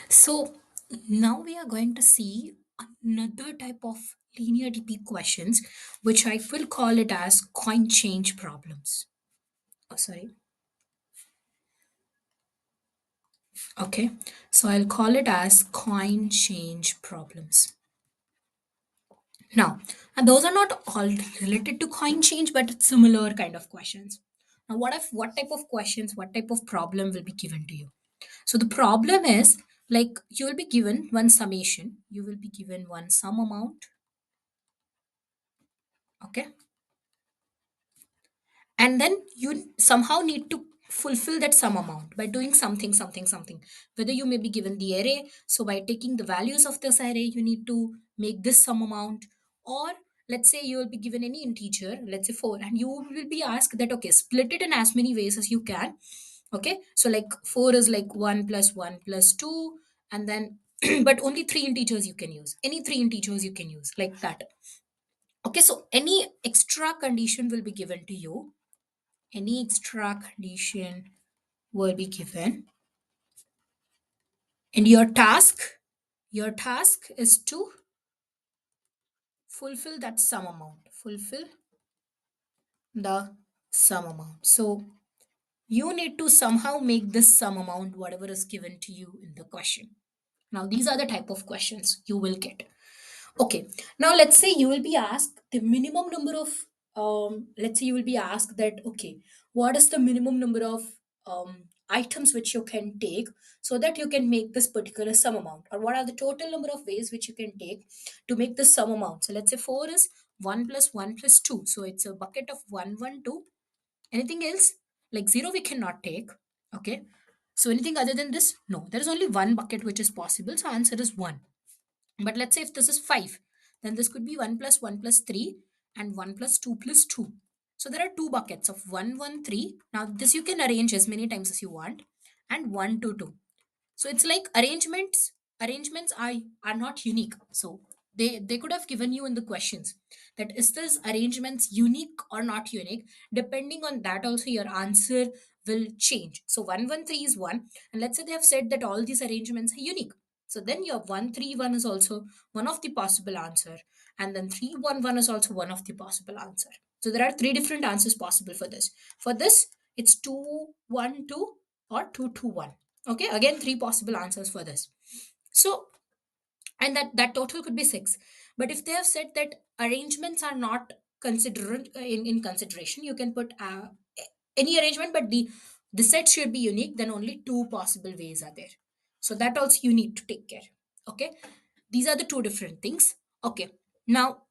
So now we are going to see another type of linear DP questions, which I will call it as coin change problems. Oh, sorry. Okay. So I'll call it as coin change problems. Now, and those are not all related to coin change, but it's similar kind of questions. Now, what type of questions, what type of problem will be given to you? So the problem is like you will be given one summation, you will be given one sum amount, okay, and then you somehow need to fulfill that sum amount by doing something, whether you may be given the array, so by taking the values of this array you need to make this sum amount, or let's say you will be given any integer, let's say 4, and you will be asked that okay, split it in as many ways as you can. Okay, so like 4 is like 1 plus 1 plus 2, and then but only three integers you can use, any three integers you can use like that. Okay, so any extra condition will be given to you, any extra condition will be given, and your task is to fulfill that sum amount, fulfill the sum amount. So you need to somehow make this sum amount whatever is given to you in the question. Now these are the type of questions you will get. Okay, now let's say you will be asked the minimum number of, let's say you will be asked that, okay, what is the minimum number of items which you can take so that you can make this particular sum amount, or what are the total number of ways which you can take to make this sum amount. So let's say 4 is 1 plus 1 plus 2. So it's a bucket of 1, 1, 2. Anything else? Like 0 we cannot take. Okay. So anything other than this? No. There is only one bucket which is possible. So answer is 1. But let's say if this is 5, then this could be 1 plus 1 plus 3 and 1 plus 2 plus 2. So there are two buckets of 1, 1, 3. Now this you can arrange as many times as you want, and 1, 2, 2. So it's like arrangements are not unique. So they could have given you in the questions that is this arrangements unique or not unique. Depending on that also your answer will change. So 113 is one, and let's say they have said that all these arrangements are unique, so then your 131 is also one of the possible answer, and then 311 is also one of the possible answer. So there are three different answers possible for this. For this it's 212 or 221. Okay, again three possible answers for this. So, and that total could be 6. But if they have said that arrangements are not considered in consideration, you can put any arrangement, but the set should be unique, then only two possible ways are there. So that also you need to take care. Okay, these are the two different things. Okay, now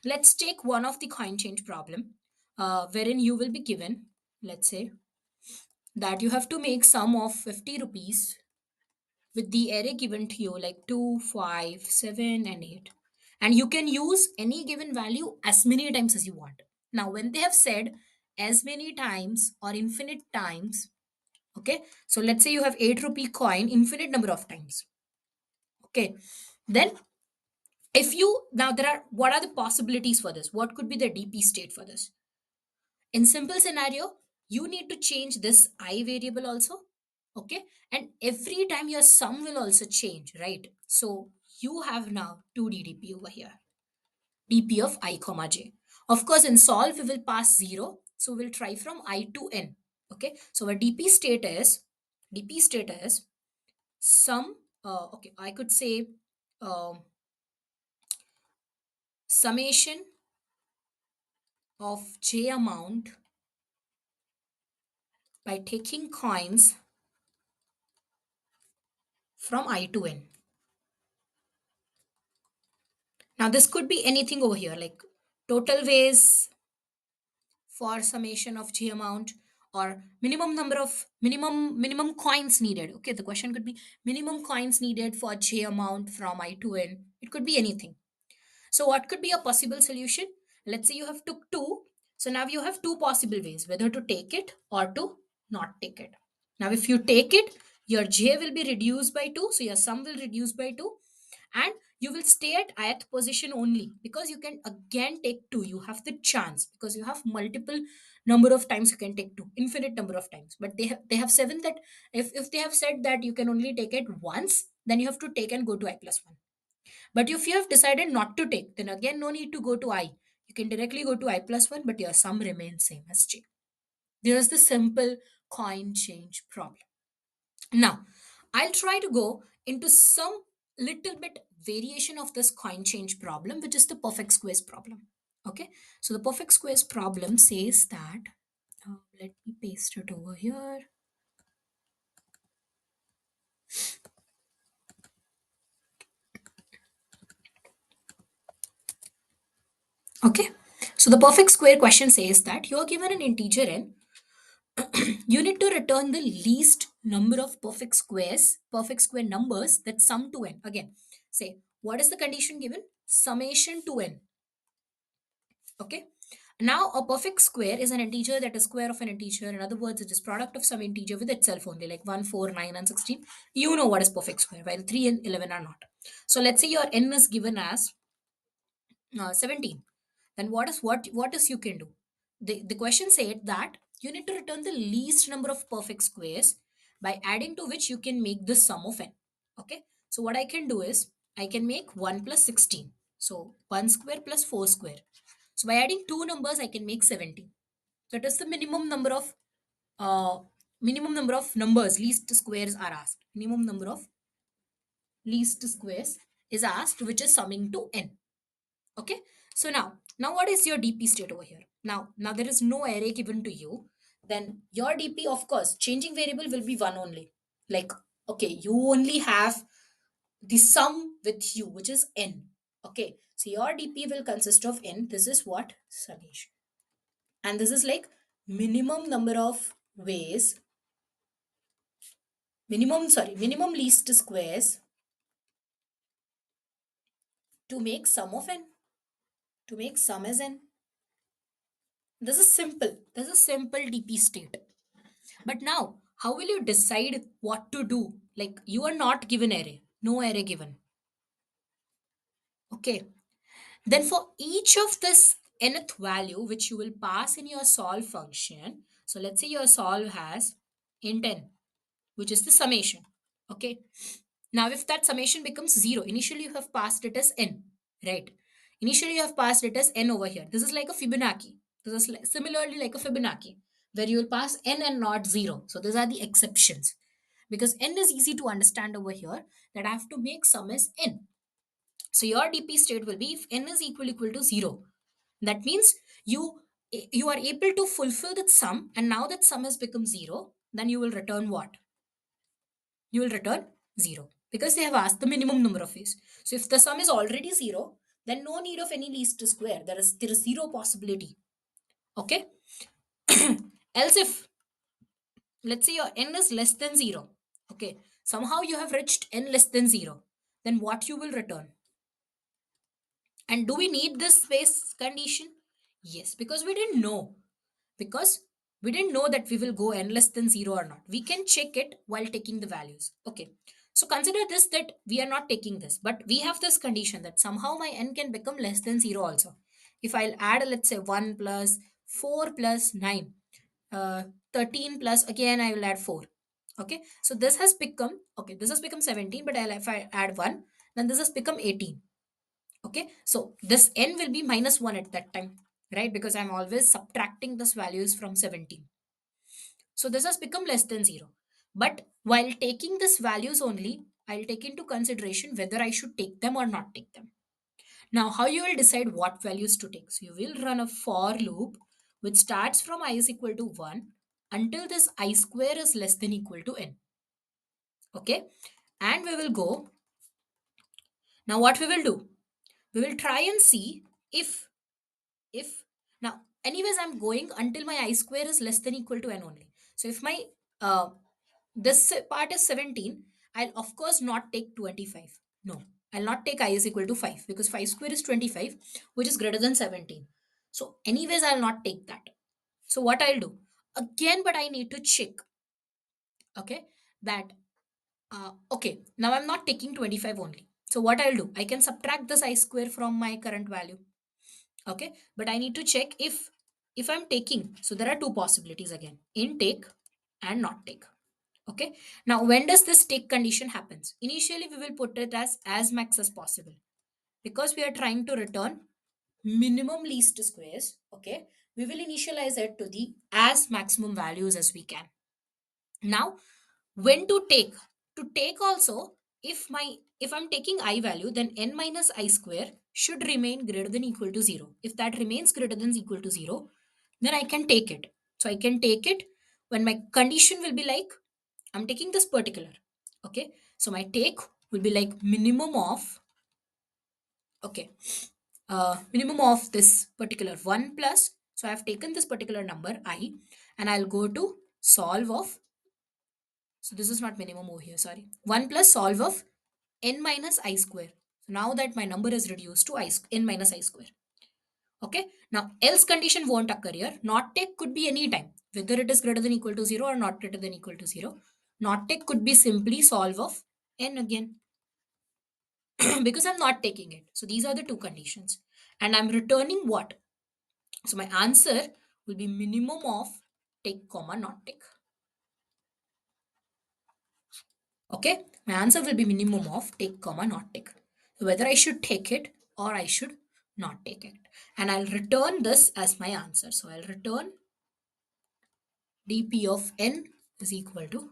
let's take one of the coin change problem, wherein you will be given, let's say that you have to make sum of 50 rupees with the array given to you like 2, 5, 7, and 8. And you can use any given value as many times as you want. Now, when they have said as many times or infinite times, okay, so let's say you have 8 rupee coin infinite number of times. Okay, then if you, now there are, what are the possibilities for this? What could be the DP state for this? In simple scenario, you need to change this I variable also. Okay, and every time your sum will also change, right? So you have now 2 DDP over here, DP of I comma j. Of course, in solve we will pass 0, so we'll try from I to n. Okay, so our DP state is sum, okay, I could say um summation of j amount by taking coins from I to n. Now this could be anything over here, like total ways for summation of j amount, or minimum coins needed. Okay, the question could be minimum coins needed for j amount from I to n. It could be anything. So what could be a possible solution? Let's say you have took two. So now you have two possible ways whether to take it or to not take it. Now if you take it, your j will be reduced by 2, so your sum will reduce by 2, and you will stay at ith position only, because you can again take 2. You have the chance because you have multiple number of times you can take 2, infinite number of times. But they have said that if they have said that you can only take it once, then you have to take and go to I plus 1. But if you have decided not to take, then again no need to go to I. You can directly go to I plus 1, but your sum remains same as j. There's the simple coin change problem. Now, I'll try to go into some little bit variation of this coin change problem, which is the perfect squares problem. Okay, so the perfect squares problem says that, let me paste it over here. Okay, so the perfect square question says that you are given an integer n. You need to return the least number of perfect square numbers that sum to n. Again, say, what is the condition given? Summation to n. Okay. Now, a perfect square is an integer that is square of an integer. In other words, it is product of some integer with itself only, like 1, 4, 9, and 16. You know what is perfect square, while 3 and 11 are not. So let's say your n is given as 17. Then what is you can do? The question said that you need to return the least number of perfect squares by adding to which you can make the sum of n. Okay. So what I can do is I can make 1 plus 16. So 1 square plus 4 square. So by adding two numbers, I can make 17. That is the uh, minimum number of numbers, least squares are asked. Minimum number of least squares is asked, which is summing to n. Okay. So now what is your DP state over here? Now there is no array given to you. Then your DP, of course, changing variable will be one only. Like, okay, you only have the sum with you, which is n. Okay. So your DP will consist of n. This is what? Summation. And this is like minimum number of ways, minimum least squares to make sum of n, to make sum as n. This is simple DP state. But now, how will you decide what to do? Like, you are not given array, no array given. Okay. Then for each of this nth value which you will pass in your solve function, so let's say your solve has int n, which is the summation. Okay. Now, if that summation becomes 0, initially you have passed it as n, right? Initially you have passed it as n over here. This is like a Fibonacci. This is similarly like a Fibonacci, where you will pass n and not 0. So these are the exceptions. Because n is easy to understand over here, that I have to make sum as n. So your DP state will be if n is equal to 0. That means you are able to fulfill that sum, and now that sum has become 0, then you will return what? You will return 0, because they have asked the minimum number of ways. So if the sum is already 0, then no need of any least square. There is 0 possibility. Okay. Else if, let's say your n is less than 0, okay, somehow you have reached n less than 0, then what you will return? And do we need this space condition? Yes, because we didn't know that we will go n less than 0 or not. We can check it while taking the values. Okay. So consider this, that we are not taking this, but we have this condition that somehow my n can become less than 0 also. If I'll add, let's say, 1 plus 4 plus 9, uh, 13 plus, again I will add 4. Okay. So this has become, okay, this has become 17, but if I add 1, then this has become 18. Okay, so this n will be minus 1 at that time, right? Because I'm always subtracting these values from 17. So this has become less than 0. But while taking these values only, I'll take into consideration whether I should take them or not take them. Now, how you will decide what values to take? So you will run a for loop which starts from I is equal to 1 until this I square is less than equal to n. Okay, and we will go. Now, what we will do? We will try and see if now, anyways, I'm going until my I square is less than equal to n only. So if my uh this part is 17, I'll of course not take 25. No, I'll not take I is equal to 5, because 5 square is 25, which is greater than 17. So anyways, I'll not take that. So what I'll do again, but I need to check, okay, that okay, now I'm not taking 25 only. So what I'll do, I can subtract this I square from my current value. Okay, but I need to check if I'm taking. So there are two possibilities again: in take and not take. Okay. Now, when does this take condition happens? Initially, we will put it as max as possible because we are trying to return minimum least squares. Okay. We will initialize it to the as maximum values as we can. Now, when to take also, if I'm taking I value, then n minus I square should remain greater than equal to 0. If that remains greater than equal to 0, then I can take it. So I can take it when my condition will be like I'm taking this particular. Okay. So my take will be like minimum of, okay, minimum of this particular 1 plus. So I've taken this particular number I, and I'll go to solve of, so this is not minimum over here, sorry. 1 plus solve of n minus I square. So now that my number is reduced to n minus I square. Okay. Now else condition won't occur here. Not take could be any time, whether it is greater than equal to 0 or not greater than equal to 0. Not take could be simply solve of n again because I'm not taking it. So these are the two conditions. And I'm returning what? So my answer will be minimum of take comma not take. Okay, my answer will be minimum of take comma not take. So whether I should take it or I should not take it. And I'll return this as my answer. So I'll return dp of n is equal to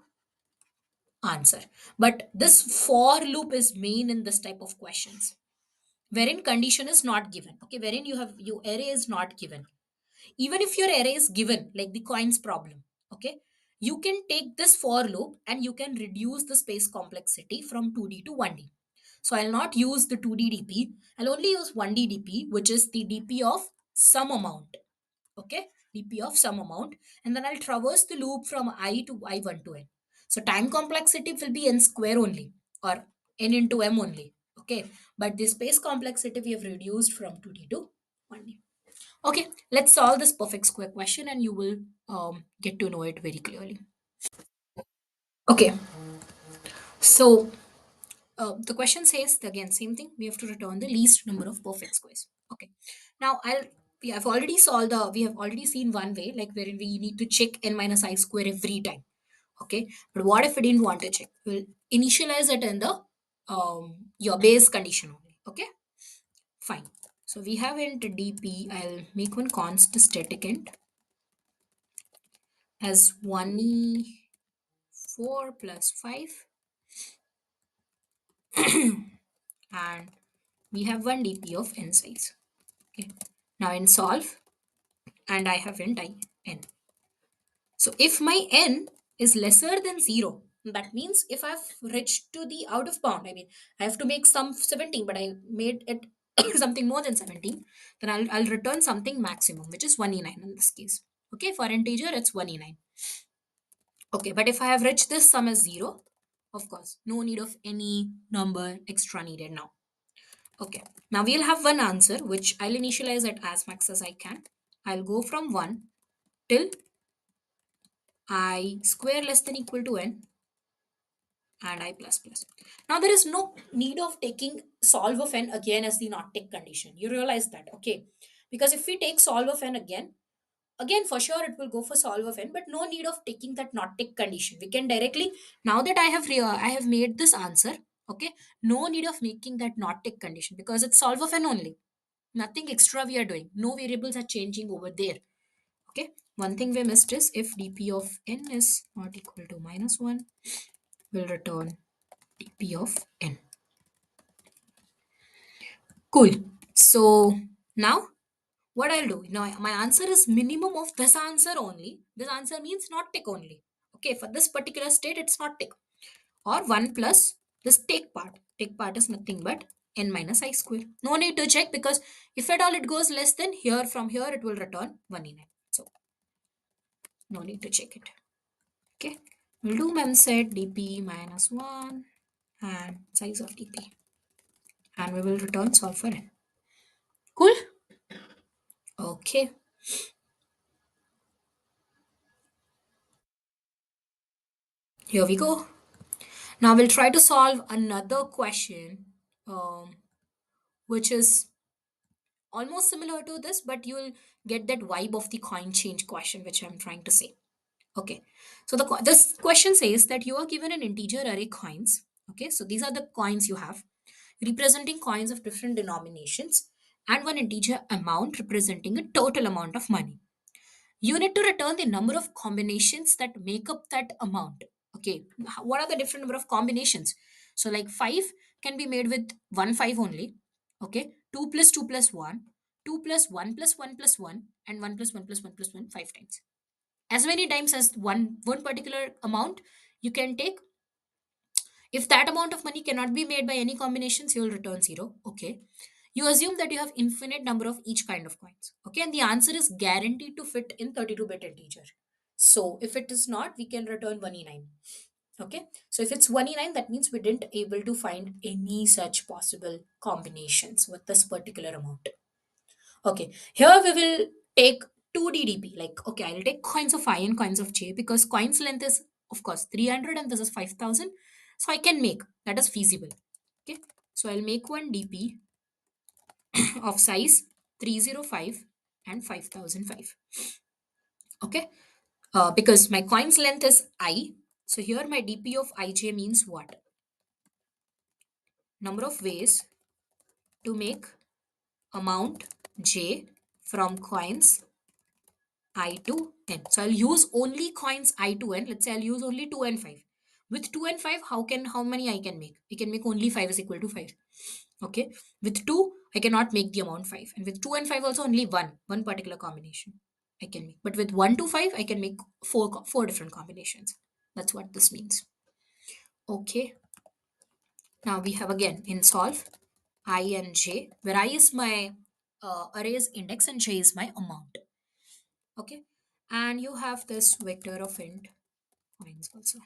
answer. But this for loop is main in this type of questions wherein condition is not given. Okay, wherein your array is not given. Even if your array is given, like the coins problem, okay, you can take this for loop and you can reduce the space complexity from 2D to 1D. So I'll not use the 2D DP, I'll only use 1D DP, which is the DP of some amount. Okay, DP of some amount, and then I'll traverse the loop from I to I1 to N. So time complexity will be N square only, or N into M only. Okay, but the space complexity we have reduced from 2D to 1D. Okay, let's solve this perfect square question and you will get to know it very clearly. Okay, so the question says again, same thing, we have to return the least number of perfect squares. Okay, now we have already seen one way, like wherein we need to check n minus I square every time. Okay, but what if we didn't want to check? We'll initialize it in the your base condition only. Okay, fine. So we have int dp, I'll make one const static int as 1e4 plus 5, and we have one dp of n size. Okay, now in solve, and I have int I n. So if my n is lesser than 0, that means if I've reached to the out of bound, I mean, I have to make some 17, but I made it something more than 17, then I'll return something maximum, which is 1e9 in this case. Okay, for integer, it's 1e9. Okay, but if I have reached this sum as 0, of course, no need of any number extra needed now. Okay, now we'll have one answer, which I'll initialize it as max as I can. I'll go from 1 till I square less than equal to n and I plus plus. Now there is no need of taking solve of n again as the not take condition. You realize that, okay? Because if we take solve of n again for sure it will go for solve of n, but no need of taking that not take condition. We can directly, now that I have made this answer, okay, no need of making that not take condition because it's solve of n only, nothing extra we are doing, no variables are changing over there. Okay, one thing we missed is if dp of n is not equal to minus 1, we'll return dp of n. Cool. So now what I'll do now, my answer is minimum of this answer only. This answer means not tick only. Okay, for this particular state it's not tick, or 1 plus this take part. Take part is nothing but n minus I square. No need to check because if at all it goes less than here, from here it will return 1 in it. So no need to check it. Okay, we'll do mem set dp minus 1 and size of dp, and we will return solve for n. Cool. Okay, here we go. Now we'll try to solve another question, um, which is almost similar to this, but you'll get that vibe of the coin change question, which I'm trying to say. Okay, So this question says that you are given an integer array coins. Okay, so these are the coins you have, representing coins of different denominations, and one integer amount representing a total amount of money. You need to return the number of combinations that make up that amount. Okay, what are the different number of combinations? So like 5 can be made with 1 5 only. Okay, 2 plus 2 plus 1, 2 plus 1 plus 1 plus 1, and 1 plus 1 plus 1 plus 1 5 times. As many times as one particular amount you can take. If that amount of money cannot be made by any combinations, you will return 0. Okay, you assume that you have infinite number of each kind of coins. Okay, and the answer is guaranteed to fit in 32-bit integer. So if it is not, we can return 1e9. Okay, so if it's 1e9, that means we didn't able to find any such possible combinations with this particular amount. Okay, here we will take 2 DDP. Like, okay, I'll take coins of I and coins of J because coins length is, of course, 300 and this is 5000. So I can make that is feasible. Okay, so I'll make one DP of size 305 and 5005. Okay, because my coins length is I. So here my DP of IJ means what? Number of ways to make amount J from coins I to n. So I'll use only coins I to n. Let's say I'll use only 2 and 5. With 2 and 5, how many I can make? We can make only 5 is equal to 5. Okay. With 2, I cannot make the amount 5. And with 2 and 5 also only one particular combination I can make. But with 1 to 5, I can make four different combinations. That's what this means. Okay. Now we have again in solve I and j, where I is my array's index and j is my amount. Okay, and you have this vector of int coins also.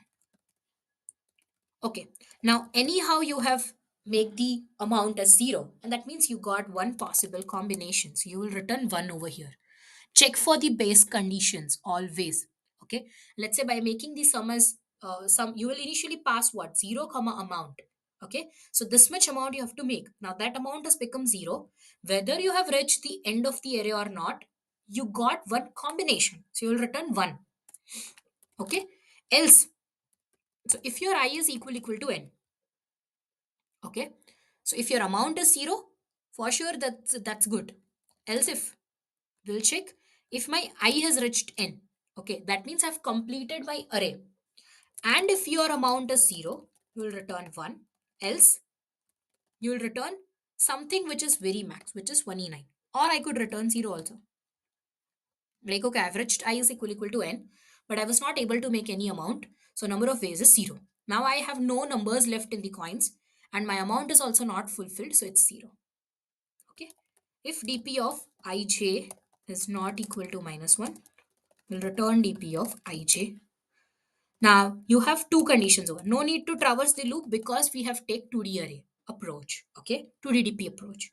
Okay, now anyhow you have make the amount as 0, and that means you got one possible combination, so you will return 1 over here. Check for the base conditions always. Okay, let's say by making the sum as sum, you will initially pass what? 0 comma amount. Okay, so this much amount you have to make. Now that amount has become 0. Whether you have reached the end of the array or not, you got one combination, so you will return 1. Okay, else, so if your I is equal to n. Okay, so if your amount is 0, for sure that's good. Else, if we'll check if my I has reached n. Okay, that means I've completed my array. And if your amount is 0, you will return 1. Else, you will return something which is very max, which is 1e9. Or I could return 0 also. Like, okay, I've reached I is equal to n, but I was not able to make any amount. So number of ways is 0. Now I have no numbers left in the coins, and my amount is also not fulfilled, so it's 0. Okay. If dp of ij is not equal to -1, we'll return dp of ij. Now you have two conditions over. No need to traverse the loop because we have take 2D array approach. Okay, 2DDP approach.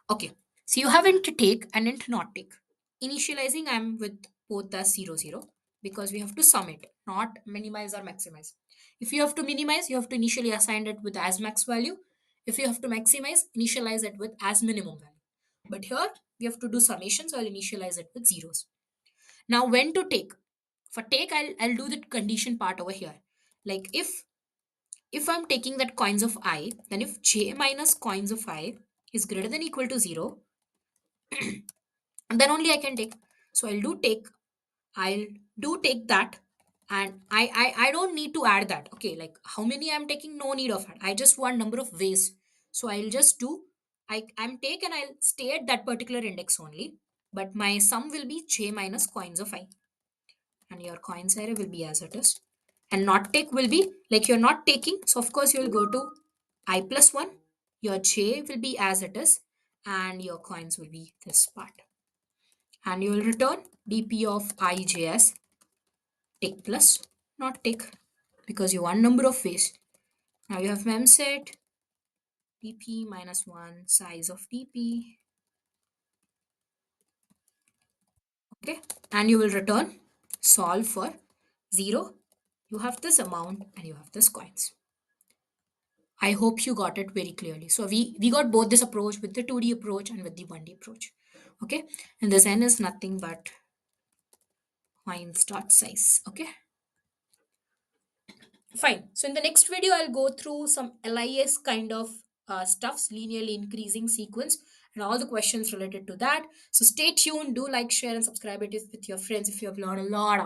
Okay, so you have int take and int not take. Initializing I'm with both the 0 0 because we have to sum it, not minimize or maximize. If you have to minimize, you have to initially assign it with as max value. If you have to maximize, initialize it with as minimum value. But here we have to do summation, so I'll initialize it with zeros. Now when to take? For take, I'll do the condition part over here. Like if I'm taking that coins of I, then if j minus coins of I is greater than equal to 0, then only I can take. So I'll do take that, and I don't need to add that. Okay, like how many I'm taking, no need of it. I just want number of ways. So I'll just do I'm take and I'll stay at that particular index only. But my sum will be j minus coins of I. And your coins array will be as it is. And not take will be like you're not taking, so of course you'll go to I plus 1. Your j will be as it is, and your coins will be this part. And you will return dp of ijs take plus not take because you want number of ways. Now you have memset dp minus 1 size of dp. Okay, and you will return solve for 0. You have this amount and you have this coins. I hope you got it very clearly. So we got both this approach with the 2D approach and with the 1D approach. Okay, and this n is nothing but coins dot size. Okay. Fine. So in the next video, I'll go through some LIS kind of stuffs, linearly increasing sequence, and all the questions related to that. So stay tuned. Do like, share, and subscribe it with your friends if you have learned a lot.